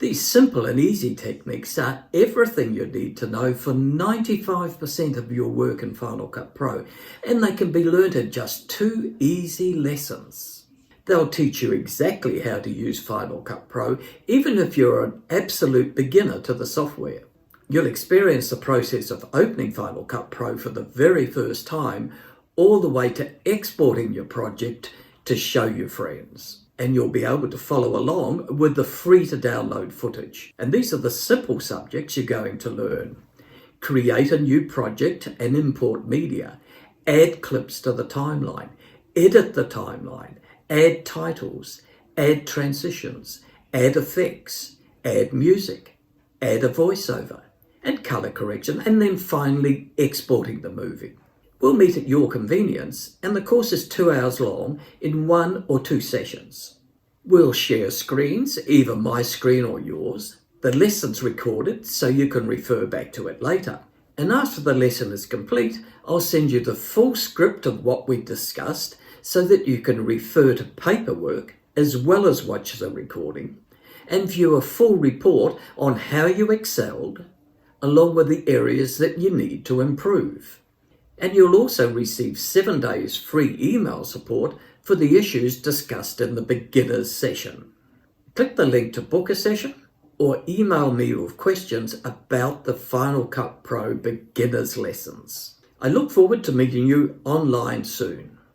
These simple and easy techniques are everything you need to know for 95% of your work in Final Cut Pro, and they can be learnt in just 2 easy lessons. They'll teach you exactly how to use Final Cut Pro, even if you're an absolute beginner to the software. You'll experience the process of opening Final Cut Pro for the very first time, all the way to exporting your project to show your friends. And you'll be able to follow along with the free to download footage. And these are the simple subjects you're going to learn. Create a new project and import media. Add clips to the timeline. Edit the timeline. Add titles. Add transitions. Add effects. Add music. Add a voiceover. And color correction. And then finally exporting the movie. We'll meet at your convenience, and the course is 2 hours long in 1 or 2 sessions. We'll share screens, either my screen or yours. The lesson's recorded so you can refer back to it later. And after the lesson is complete, I'll send you the full script of what we discussed so that you can refer to paperwork as well as watch the recording and view a full report on how you excelled, along with the areas that you need to improve. And you'll also receive 7 days free email support for the issues discussed in the beginner's session. Click the link to book a session or email me with questions about the Final Cut Pro beginner's lessons. I look forward to meeting you online soon.